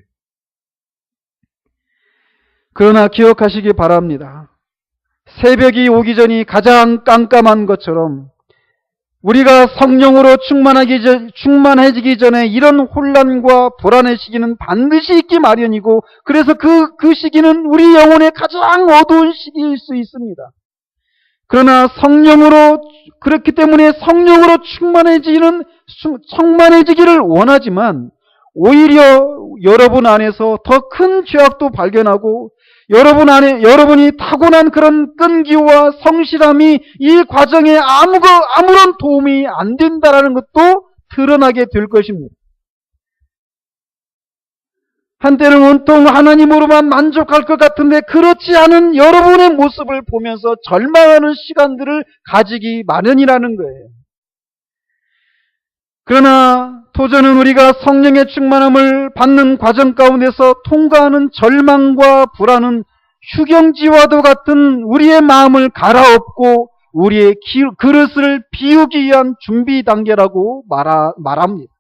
그러나 기억하시기 바랍니다. 새벽이 오기 전이 가장 깜깜한 것처럼 우리가 성령으로 충만해지기 전에 이런 혼란과 불안의 시기는 반드시 있기 마련이고, 그래서 그 시기는 우리 영혼의 가장 어두운 시기일 수 있습니다. 그러나 그렇기 때문에 성령으로 충만해지기를 원하지만, 오히려 여러분 안에서 더 큰 죄악도 발견하고, 여러분이 타고난 그런 끈기와 성실함이 이 과정에 아무런 도움이 안 된다는 것도 드러나게 될 것입니다. 한때는 온통 하나님으로만 만족할 것 같은데 그렇지 않은 여러분의 모습을 보면서 절망하는 시간들을 가지기 마련이라는 거예요. 그러나 도저는 우리가 성령의 충만함을 받는 과정 가운데서 통과하는 절망과 불안은 휴경지와도 같은 우리의 마음을 갈아엎고 우리의 그릇을 비우기 위한 준비 단계라고 말합니다.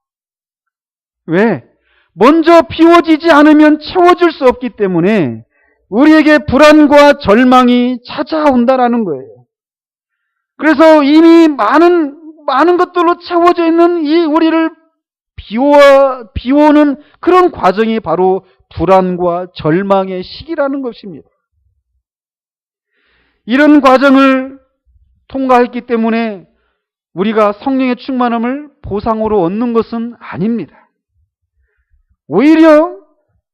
왜? 먼저 비워지지 않으면 채워질 수 없기 때문에 우리에게 불안과 절망이 찾아온다라는 거예요. 그래서 이미 많은 것들로 채워져 있는 이 우리를 비워오는 그런 과정이 바로 불안과 절망의 시기라는 것입니다. 이런 과정을 통과했기 때문에 우리가 성령의 충만함을 보상으로 얻는 것은 아닙니다. 오히려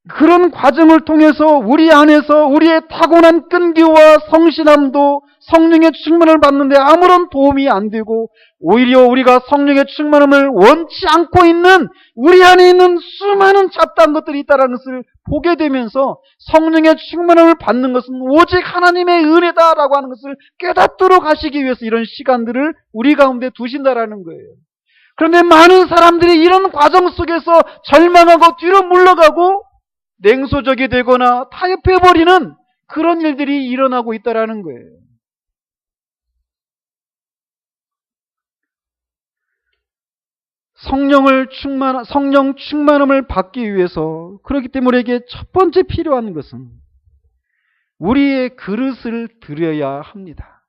그런 과정을 통해서 우리 안에서 우리의 타고난 끈기와 성실함도 성령의 충만을 받는데 아무런 도움이 안 되고, 오히려 우리가 성령의 충만함을 원치 않고 있는 우리 안에 있는 수많은 잡다한 것들이 있다는 것을 보게 되면서 성령의 충만함을 받는 것은 오직 하나님의 은혜다라고 하는 것을 깨닫도록 하시기 위해서 이런 시간들을 우리 가운데 두신다라는 거예요. 그런데 많은 사람들이 이런 과정 속에서 절망하고 뒤로 물러가고 냉소적이 되거나 타협해버리는 그런 일들이 일어나고 있다는 거예요. 성령 충만함을 받기 위해서, 그렇기 때문에 이게 첫 번째 필요한 것은 우리의 그릇을 드려야 합니다.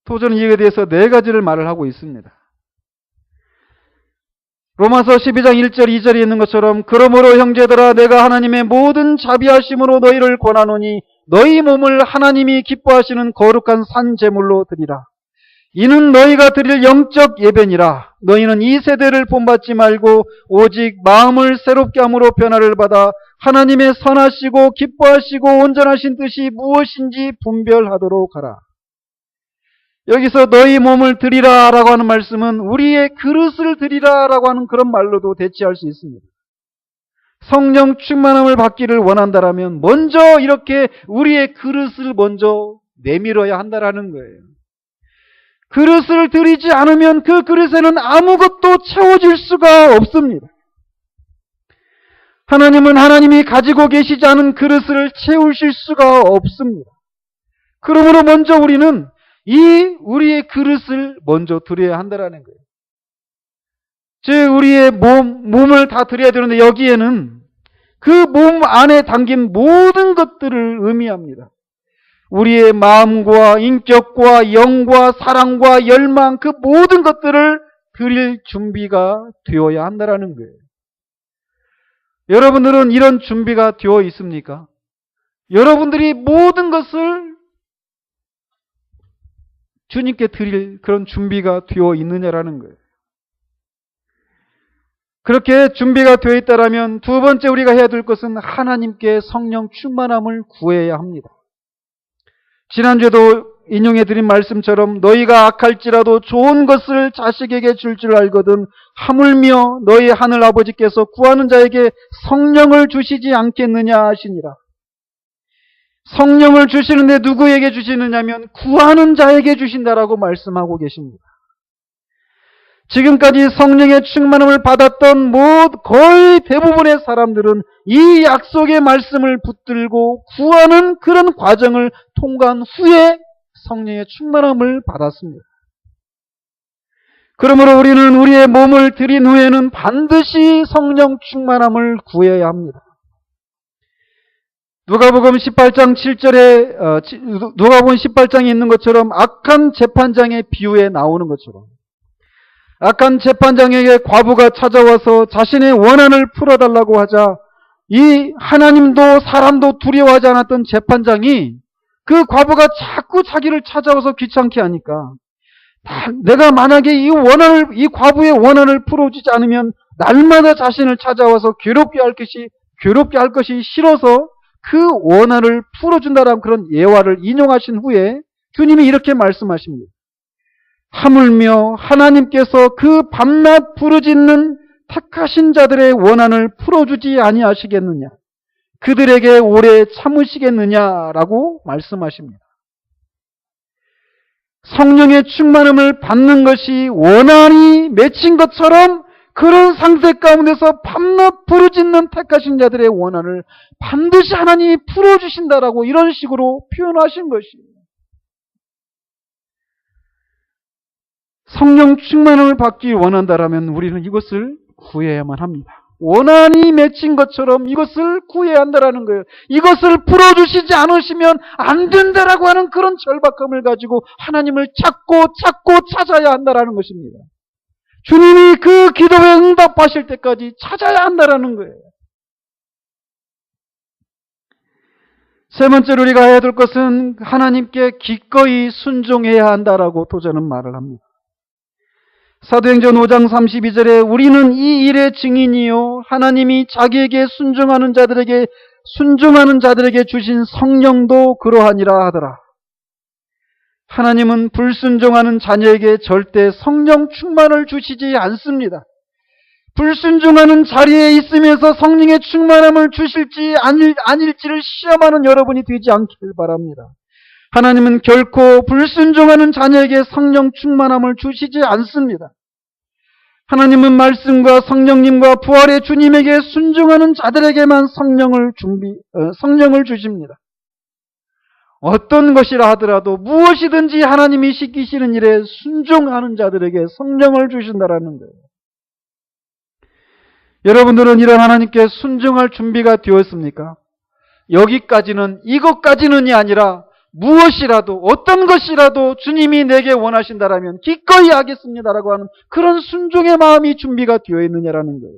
도저는 이에 대해서 네 가지를 말을 하고 있습니다. 로마서 12장 1절 2절에 있는 것처럼, 그러므로 형제들아 내가 하나님의 모든 자비하심으로 너희를 권하노니 너희 몸을 하나님이 기뻐하시는 거룩한 산 제물로 드리라. 이는 너희가 드릴 영적 예배니라. 너희는 이 세대를 본받지 말고 오직 마음을 새롭게 함으로 변화를 받아 하나님의 선하시고 기뻐하시고 온전하신 뜻이 무엇인지 분별하도록 하라. 여기서 너희 몸을 드리라 라고 하는 말씀은 우리의 그릇을 드리라 라고 하는 그런 말로도 대체할 수 있습니다. 성령 충만함을 받기를 원한다라면 먼저 이렇게 우리의 그릇을 먼저 내밀어야 한다라는 거예요. 그릇을 드리지 않으면 그 그릇에는 아무것도 채워질 수가 없습니다. 하나님은 하나님이 가지고 계시지 않은 그릇을 채우실 수가 없습니다. 그러므로 먼저 우리는 우리의 그릇을 먼저 드려야 한다라는 거예요. 즉 우리의 몸을 다 드려야 되는데 여기에는 그 몸 안에 담긴 모든 것들을 의미합니다. 우리의 마음과 인격과 영과 사랑과 열망, 그 모든 것들을 드릴 준비가 되어야 한다라는 거예요. 여러분들은 이런 준비가 되어 있습니까? 여러분들이 모든 것을 주님께 드릴 그런 준비가 되어 있느냐라는 거예요. 그렇게 준비가 되어 있다라면 두 번째 우리가 해야 될 것은 하나님께 성령 충만함을 구해야 합니다. 지난주에도 인용해 드린 말씀처럼 너희가 악할지라도 좋은 것을 자식에게 줄 줄 알거든 하물며 너희 하늘 아버지께서 구하는 자에게 성령을 주시지 않겠느냐 하시니라. 성령을 주시는데 누구에게 주시느냐면 구하는 자에게 주신다라고 말씀하고 계십니다. 지금까지 성령의 충만함을 받았던 거의 대부분의 사람들은 이 약속의 말씀을 붙들고 구하는 그런 과정을 통과한 후에 성령의 충만함을 받았습니다. 그러므로 우리는 우리의 몸을 드린 후에는 반드시 성령 충만함을 구해야 합니다. 누가복음 18장 7절에 누가복음 18장에 있는 것처럼 악한 재판장의 비유에 나오는 것처럼 악한 재판장에게 과부가 찾아와서 자신의 원한을 풀어달라고 하자 이 하나님도 사람도 두려워하지 않았던 재판장이 그 과부가 자꾸 자기를 찾아와서 귀찮게 하니까 내가 만약에 이 과부의 원한을 풀어주지 않으면 날마다 자신을 찾아와서 괴롭게 할 것이 싫어서 그 원한을 풀어준다라는 그런 예화를 인용하신 후에 주님이 이렇게 말씀하십니다. 하물며 하나님께서 그 밤낮 부르짖는 택하신 자들의 원한을 풀어주지 아니하시겠느냐, 그들에게 오래 참으시겠느냐라고 말씀하십니다. 성령의 충만함을 받는 것이 원한이 맺힌 것처럼 그런 상태 가운데서 밤낮 부르짖는 택하신 자들의 원한을 반드시 하나님이 풀어주신다라고 이런 식으로 표현하신 것입니다. 성령 충만함을 받기 원한다라면 우리는 이것을 구해야만 합니다. 원한이 맺힌 것처럼 이것을 구해야 한다라는 거예요. 이것을 풀어주시지 않으시면 안 된다라고 하는 그런 절박함을 가지고 하나님을 찾고 찾아야 한다라는 것입니다. 주님이 그 기도에 응답하실 때까지 찾아야 한다라는 거예요. 세 번째로 우리가 해야 될 것은 하나님께 기꺼이 순종해야 한다라고 도저는 말을 합니다. 사도행전 5장 32절에 우리는 이 일의 증인이요 하나님이 자기에게 순종하는 자들에게 주신 성령도 그러하니라 하더라. 하나님은 불순종하는 자녀에게 절대 성령 충만을 주시지 않습니다. 불순종하는 자리에 있으면서 성령의 충만함을 주실지 아닐지를 시험하는 여러분이 되지 않기를 바랍니다. 하나님은 결코 불순종하는 자녀에게 성령 충만함을 주시지 않습니다. 하나님은 말씀과 성령님과 부활의 주님에게 순종하는 자들에게만 성령을 주십니다. 어떤 것이라 하더라도 무엇이든지 하나님이 시키시는 일에 순종하는 자들에게 성령을 주신다라는 거예요. 여러분들은 이런 하나님께 순종할 준비가 되었습니까? 여기까지는, 이것까지는이 아니라 무엇이라도, 어떤 것이라도 주님이 내게 원하신다라면 기꺼이 하겠습니다라고 하는 그런 순종의 마음이 준비가 되어 있느냐라는 거예요.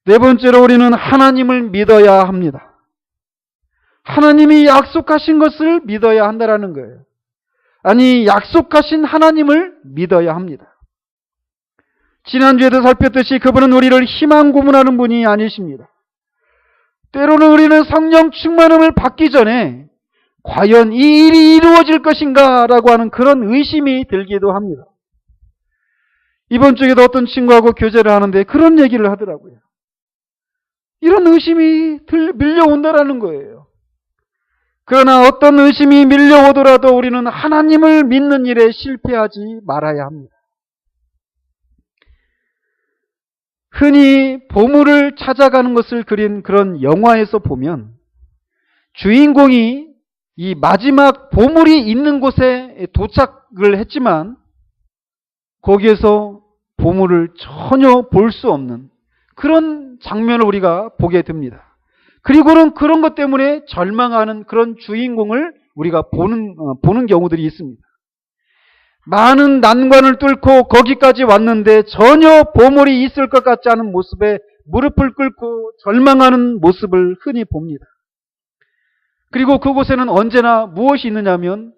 네 번째로 우리는 하나님을 믿어야 합니다. 하나님이 약속하신 것을 믿어야 한다라는 거예요. 아니, 약속하신 하나님을 믿어야 합니다. 지난주에도 살폈듯이 그분은 우리를 희망 고문하는 분이 아니십니다. 때로는 우리는 성령 충만함을 받기 전에 과연 이 일이 이루어질 것인가 라고 하는 그런 의심이 들기도 합니다. 이번 주에도 어떤 친구하고 교제를 하는데 그런 얘기를 하더라고요. 이런 의심이 밀려온다라는 거예요. 그러나 어떤 의심이 밀려오더라도 우리는 하나님을 믿는 일에 실패하지 말아야 합니다. 흔히 보물을 찾아가는 것을 그린 그런 영화에서 보면 주인공이 이 마지막 보물이 있는 곳에 도착을 했지만 거기에서 보물을 전혀 볼 수 없는 그런 장면을 우리가 보게 됩니다. 그리고는 그런 것 때문에 절망하는 그런 주인공을 우리가 보는 경우들이 있습니다. 많은 난관을 뚫고 거기까지 왔는데 전혀 보물이 있을 것 같지 않은 모습에 무릎을 꿇고 절망하는 모습을 흔히 봅니다. 그리고 그곳에는 언제나 무엇이 있느냐면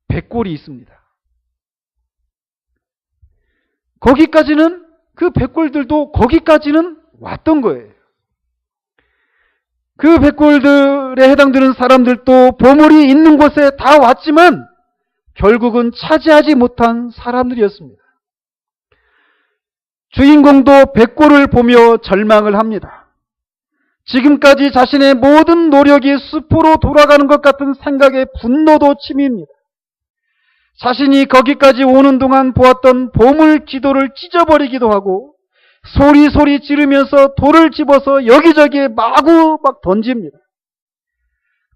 백골이 있습니다. 거기까지는, 그 백골들도 거기까지는 왔던 거예요. 그 백골들에 해당되는 사람들도 보물이 있는 곳에 다 왔지만 결국은 차지하지 못한 사람들이었습니다. 주인공도 백골을 보며 절망을 합니다. 지금까지 자신의 모든 노력이 수포로 돌아가는 것 같은 생각에 분노도 치밉니다. 자신이 거기까지 오는 동안 보았던 보물 기도를 찢어버리기도 하고 소리 지르면서 돌을 집어서 여기저기에 마구 막 던집니다.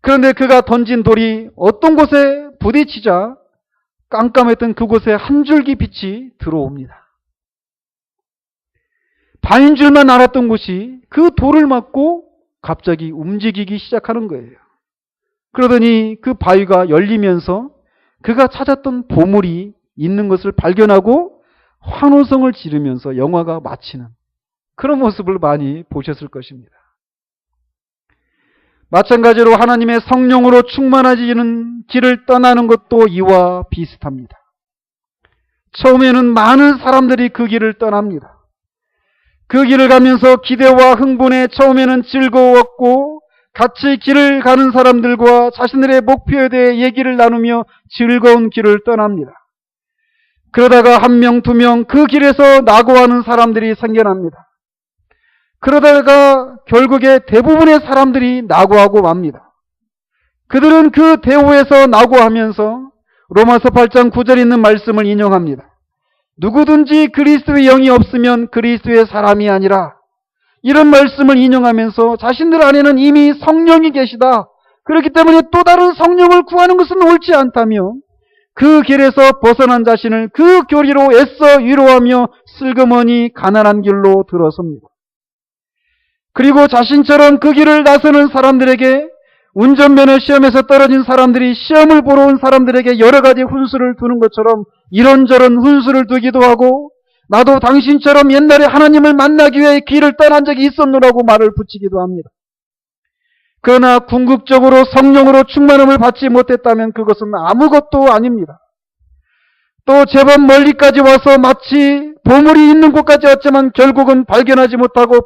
그런데 그가 던진 돌이 어떤 곳에 부딪히자 깜깜했던 그곳에 한 줄기 빛이 들어옵니다. 바인 줄만 알았던 곳이 그 돌을 맞고 갑자기 움직이기 시작하는 거예요. 그러더니 그 바위가 열리면서 그가 찾았던 보물이 있는 것을 발견하고 환호성을 지르면서 영화가 마치는 그런 모습을 많이 보셨을 것입니다. 마찬가지로 하나님의 성령으로 충만해지는 길을 떠나는 것도 이와 비슷합니다. 처음에는 많은 사람들이 그 길을 떠납니다. 그 길을 가면서 기대와 흥분에 처음에는 즐거웠고 같이 길을 가는 사람들과 자신들의 목표에 대해 얘기를 나누며 즐거운 길을 떠납니다. 그러다가 한 명, 두 명 그 길에서 낙오하는 사람들이 생겨납니다. 그러다가 결국에 대부분의 사람들이 낙오하고 맙니다. 그들은 그 대우에서 낙오하면서 로마서 8장 9절에 있는 말씀을 인용합니다. 누구든지 그리스도의 영이 없으면 그리스도의 사람이 아니라, 이런 말씀을 인용하면서 자신들 안에는 이미 성령이 계시다. 그렇기 때문에 또 다른 성령을 구하는 것은 옳지 않다며 그 길에서 벗어난 자신을 그 교리로 애써 위로하며 슬그머니 가난한 길로 들어섭니다. 그리고 자신처럼 그 길을 나서는 사람들에게, 운전면허 시험에서 떨어진 사람들이 시험을 보러 온 사람들에게 여러 가지 훈수를 두는 것처럼 이런저런 훈수를 두기도 하고, 나도 당신처럼 옛날에 하나님을 만나기 위해 길을 떠난 적이 있었노라고 말을 붙이기도 합니다. 그러나 궁극적으로 성령으로 충만함을 받지 못했다면 그것은 아무것도 아닙니다. 또 제법 멀리까지 와서 마치 보물이 있는 곳까지 왔지만 결국은 발견하지 못하고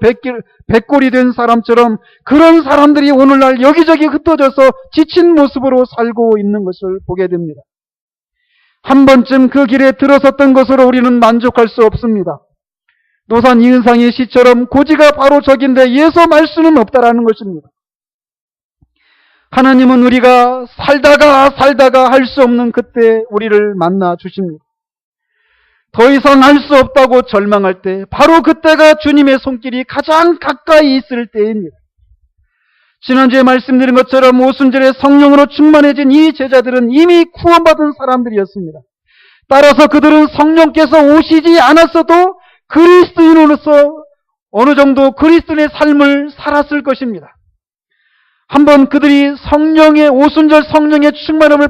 백골이 된 사람처럼 그런 사람들이 오늘날 여기저기 흩어져서 지친 모습으로 살고 있는 것을 보게 됩니다. 한 번쯤 그 길에 들어섰던 것으로 우리는 만족할 수 없습니다. 노산 이은상의 시처럼 고지가 바로 저긴데 예서 말 수는 없다라는 것입니다. 하나님은 우리가 살다가 할 수 없는 그때 우리를 만나 주십니다. 더 이상 할 수 없다고 절망할 때 바로 그때가 주님의 손길이 가장 가까이 있을 때입니다. 지난주에 말씀드린 것처럼 오순절에 성령으로 충만해진 이 제자들은 이미 구원받은 사람들이었습니다. 따라서 그들은 성령께서 오시지 않았어도 그리스도인으로서 어느 정도 그리스도인의 삶을 살았을 것입니다. 한번 그들이 성령의 오순절 성령의 충만함을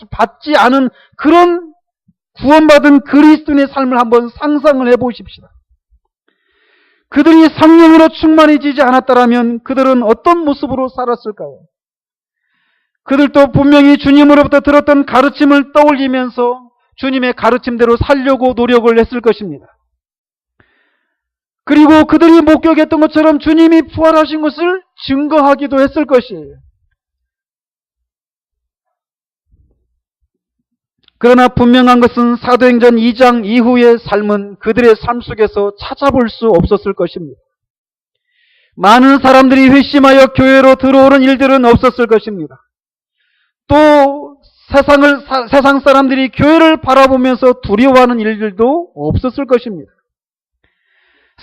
받지 않은 그런 구원받은 그리스도인의 삶을 한번 상상을 해보십시다. 그들이 성령으로 충만해지지 않았다면 그들은 어떤 모습으로 살았을까요? 그들도 분명히 주님으로부터 들었던 가르침을 떠올리면서 주님의 가르침대로 살려고 노력을 했을 것입니다. 그리고 그들이 목격했던 것처럼 주님이 부활하신 것을 증거하기도 했을 것이에요. 그러나 분명한 것은 사도행전 2장 이후의 삶은 그들의 삶 속에서 찾아볼 수 없었을 것입니다. 많은 사람들이 회심하여 교회로 들어오는 일들은 없었을 것입니다. 또 세상 사람들이 교회를 바라보면서 두려워하는 일들도 없었을 것입니다.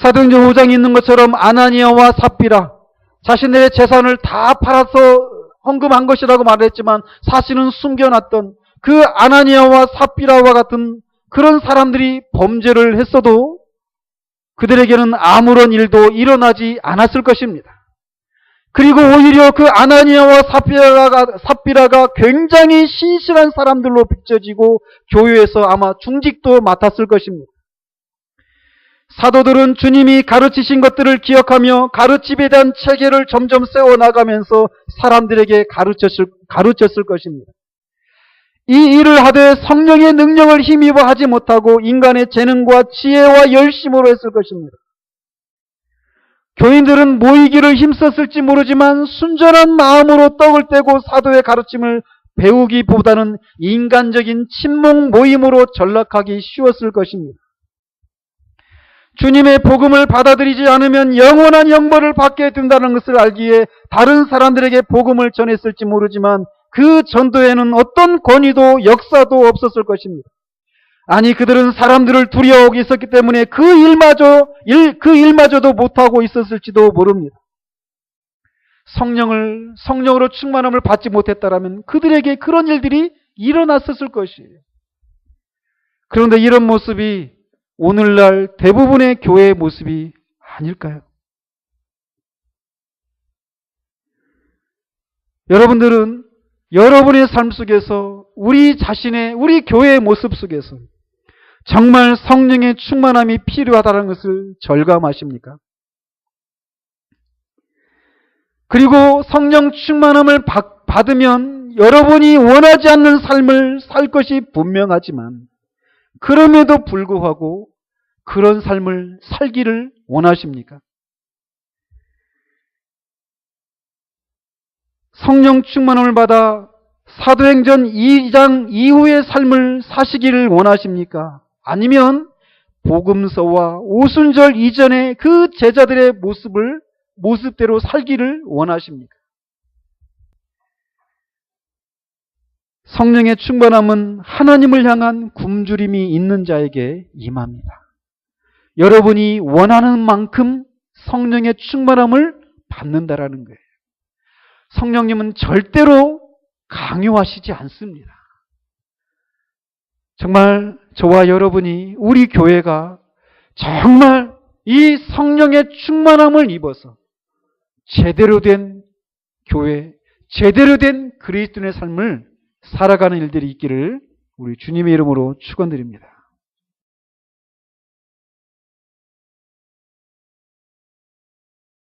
사도행전 5장에 있는 것처럼 아나니아와 삽비라 자신들의 재산을 다 팔아서 헌금한 것이라고 말했지만 사실은 숨겨놨던 그 아나니아와 삽비라와 같은 그런 사람들이 범죄를 했어도 그들에게는 아무런 일도 일어나지 않았을 것입니다. 그리고 오히려 그 아나니아와 삽비라가 굉장히 신실한 사람들로 비춰지고 교회에서 아마 중직도 맡았을 것입니다. 사도들은 주님이 가르치신 것들을 기억하며 가르침에 대한 체계를 점점 세워나가면서 사람들에게 가르쳤을 것입니다. 이 일을 하되 성령의 능력을 힘입어 하지 못하고 인간의 재능과 지혜와 열심으로 했을 것입니다. 교인들은 모이기를 힘썼을지 모르지만 순전한 마음으로 떡을 떼고 사도의 가르침을 배우기보다는 인간적인 친목 모임으로 전락하기 쉬웠을 것입니다. 주님의 복음을 받아들이지 않으면 영원한 형벌을 받게 된다는 것을 알기에 다른 사람들에게 복음을 전했을지 모르지만 그 전도에는 어떤 권위도 역사도 없었을 것입니다. 아니 그들은 사람들을 두려워하고 있었기 때문에 그 일마저도 못하고 있었을지도 모릅니다. 성령으로 충만함을 받지 못했다라면 그들에게 그런 일들이 일어났었을 것이에요. 그런데 이런 모습이 오늘날 대부분의 교회의 모습이 아닐까요? 여러분들은 여러분의 삶 속에서 우리 교회의 모습 속에서 정말 성령의 충만함이 필요하다는 것을 절감하십니까? 그리고 성령 충만함을 받으면 여러분이 원하지 않는 삶을 살 것이 분명하지만 그럼에도 불구하고 그런 삶을 살기를 원하십니까? 성령 충만함을 받아 사도행전 2장 이후의 삶을 사시기를 원하십니까? 아니면 복음서와 오순절 이전의 그 제자들의 모습대로 살기를 원하십니까? 성령의 충만함은 하나님을 향한 굶주림이 있는 자에게 임합니다. 여러분이 원하는 만큼 성령의 충만함을 받는다라는 거예요. 성령님은 절대로 강요하시지 않습니다. 정말 저와 여러분이 우리 교회가 정말 이 성령의 충만함을 입어서 제대로 된 교회, 제대로 된 그리스도인의 삶을 살아가는 일들이 있기를 우리 주님의 이름으로 축원드립니다.